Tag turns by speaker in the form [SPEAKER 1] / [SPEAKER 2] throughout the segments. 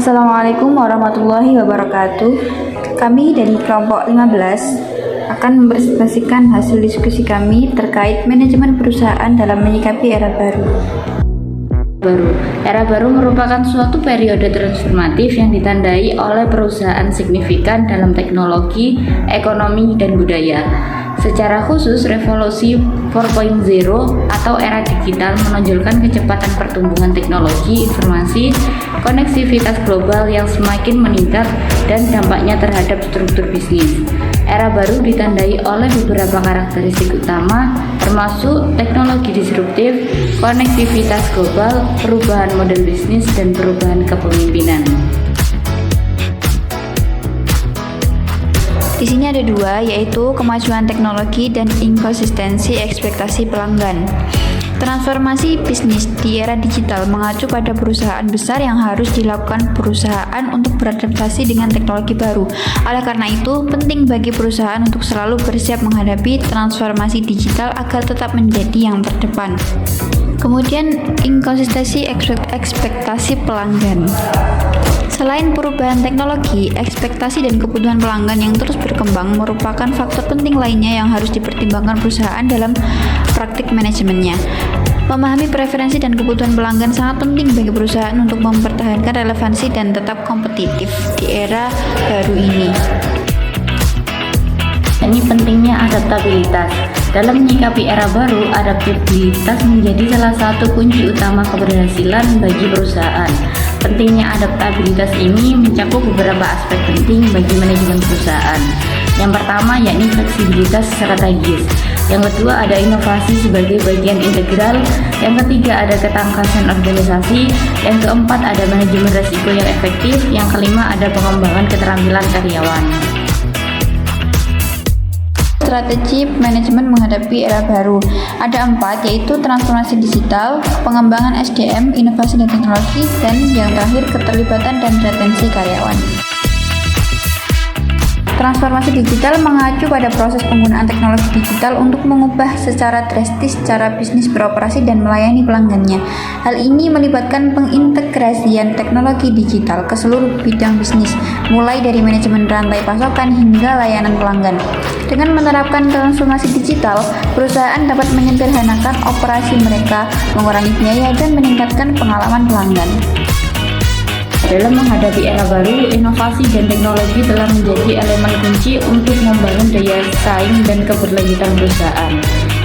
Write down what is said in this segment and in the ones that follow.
[SPEAKER 1] Assalamualaikum warahmatullahi wabarakatuh. Kami dari kelompok 15 akan mempresentasikan hasil diskusi kami terkait manajemen perusahaan dalam menyikapi era baru. Era baru merupakan suatu periode transformatif yang ditandai oleh perubahan signifikan dalam teknologi, ekonomi, dan budaya. Secara khusus, revolusi 4.0 atau era digital menonjolkan kecepatan pertumbuhan teknologi informasi, koneksivitas global yang semakin meningkat dan dampaknya terhadap struktur bisnis. Era baru ditandai oleh beberapa karakteristik utama, termasuk teknologi disruptif, konektivitas global, perubahan model bisnis, dan perubahan kepemimpinan. Di sini ada dua, yaitu kemajuan teknologi dan inkonsistensi ekspektasi pelanggan. Transformasi bisnis di era digital mengacu pada perusahaan besar yang harus dilakukan perusahaan untuk beradaptasi dengan teknologi baru. Oleh karena itu, penting bagi perusahaan untuk selalu bersiap menghadapi transformasi digital agar tetap menjadi yang terdepan. Kemudian, inkonsistensi ekspektasi pelanggan. Selain perubahan teknologi, ekspektasi dan kebutuhan pelanggan yang terus berkembang merupakan faktor penting lainnya yang harus dipertimbangkan perusahaan dalam praktik manajemennya. Memahami preferensi dan kebutuhan pelanggan sangat penting bagi perusahaan untuk mempertahankan relevansi dan tetap kompetitif di era baru ini. Ini pentingnya adaptabilitas. Dalam menyikapi era baru, adaptabilitas menjadi salah satu kunci utama keberhasilan bagi perusahaan. Pentingnya adaptabilitas ini mencakup beberapa aspek penting bagi manajemen perusahaan. Yang pertama yakni fleksibilitas strategis. Yang kedua ada inovasi sebagai bagian integral. Yang ketiga ada ketangkasan organisasi. Yang keempat ada manajemen risiko yang efektif. Yang kelima ada pengembangan keterampilan karyawan. Strategi manajemen menghadapi era baru. Ada 4, yaitu transformasi digital, pengembangan SDM, inovasi dan teknologi, dan yang terakhir keterlibatan dan retensi karyawan. Transformasi digital mengacu pada proses penggunaan teknologi digital untuk mengubah secara drastis cara bisnis beroperasi dan melayani pelanggannya. Hal ini melibatkan pengintegrasian teknologi digital ke seluruh bidang bisnis, mulai dari manajemen rantai pasokan hingga layanan pelanggan. Dengan menerapkan transformasi digital, perusahaan dapat menyederhanakan operasi mereka, mengurangi biaya, dan meningkatkan pengalaman pelanggan. Dalam menghadapi era baru, inovasi dan teknologi telah menjadi elemen kunci untuk membangun daya saing dan keberlanjutan perusahaan.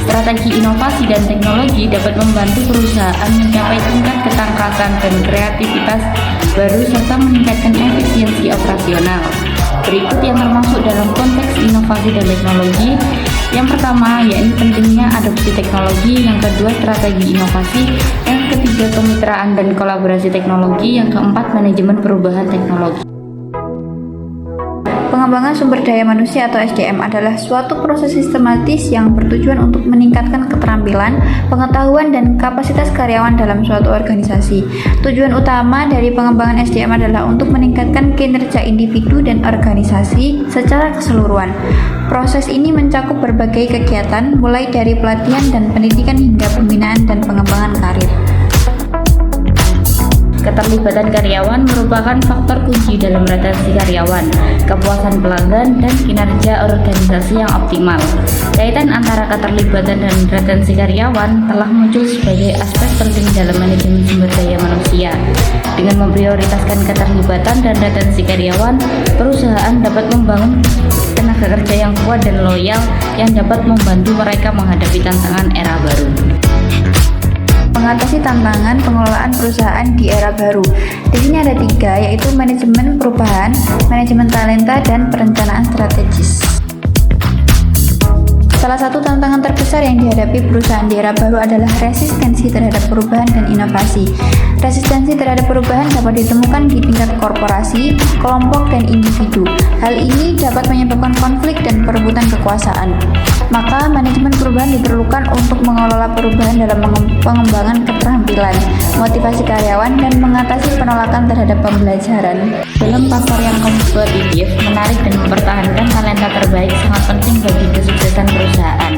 [SPEAKER 1] Strategi inovasi dan teknologi dapat membantu perusahaan mencapai tingkat ketangkasan dan kreativitas baru serta meningkatkan efisiensi operasional. Berikut yang termasuk dalam konteks inovasi dan teknologi. Yang pertama, yakni pentingnya adopsi teknologi. Yang kedua, strategi inovasi. Yang ketiga, kemitraan dan kolaborasi teknologi. Yang keempat, manajemen perubahan teknologi. Pengembangan sumber daya manusia atau SDM adalah suatu proses sistematis yang bertujuan untuk meningkatkan keterampilan, pengetahuan, dan kapasitas karyawan dalam suatu organisasi. Tujuan utama dari pengembangan SDM adalah untuk meningkatkan kinerja individu dan organisasi secara keseluruhan. Proses ini mencakup berbagai kegiatan, mulai dari pelatihan dan pendidikan hingga pembinaan dan pengembangan karir. Keterlibatan karyawan merupakan faktor kunci dalam retensi karyawan, kepuasan pelanggan, dan kinerja organisasi yang optimal. Kaitan antara keterlibatan dan retensi karyawan telah muncul sebagai aspek penting dalam manajemen sumber daya manusia. Dengan memprioritaskan keterlibatan dan retensi karyawan, perusahaan dapat membangun tenaga kerja yang kuat dan loyal yang dapat membantu mereka menghadapi tantangan era baru. Mengatasi tantangan pengelolaan perusahaan di era baru. Di sini ada 3, yaitu manajemen perubahan, manajemen talenta, dan perencanaan strategis. Salah satu tantangan terbesar yang dihadapi perusahaan di era baru adalah resistensi terhadap perubahan dan inovasi. Resistensi terhadap perubahan dapat ditemukan di tingkat korporasi, kelompok, dan individu. Hal ini dapat menyebabkan konflik dan perebutan kekuasaan. Maka, manajemen perubahan diperlukan untuk mengelola perubahan dalam pengembangan keterampilan, motivasi karyawan, dan mengatasi penolakan terhadap pembelajaran. Dalam pasar yang kompetitif, menarik dan mempertahankan talenta terbaik sangat penting bagi kesuksesan perusahaan.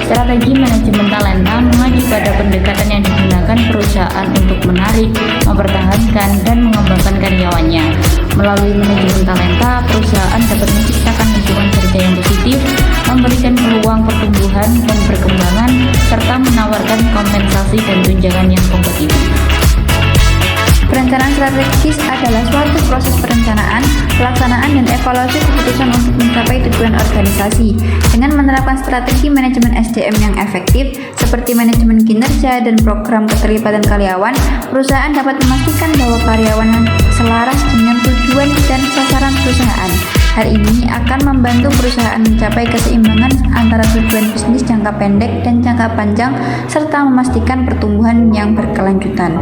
[SPEAKER 1] Strategi manajemen talenta mengacu pada pendekatan yang digunakan perusahaan untuk menarik, mempertahankan, dan mengembangkan
[SPEAKER 2] menambahkan karyawannya. Melalui manajemen talenta, perusahaan dapat menciptakan lingkungan kerja yang positif, memberikan peluang pertumbuhan dan perkembangan, serta menawarkan kompensasi dan tunjangan yang kompetitif.
[SPEAKER 1] Perencanaan strategis adalah suatu proses perencanaan, pelaksanaan, dan evaluasi keputusan untuk mencapai tujuan organisasi. Dengan menerapkan strategi manajemen SDM yang efektif, seperti manajemen kinerja dan program keterlibatan karyawan, perusahaan dapat memastikan bahwa karyawan selaras dengan tujuan dan sasaran perusahaan. Hal ini akan membantu perusahaan mencapai keseimbangan antara tujuan bisnis jangka pendek dan jangka panjang, serta memastikan pertumbuhan yang berkelanjutan.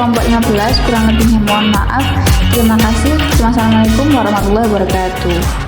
[SPEAKER 1] Kelompok 15, kurang lebihnya mohon maaf. Terima kasih. Wassalamualaikum warahmatullahi wabarakatuh.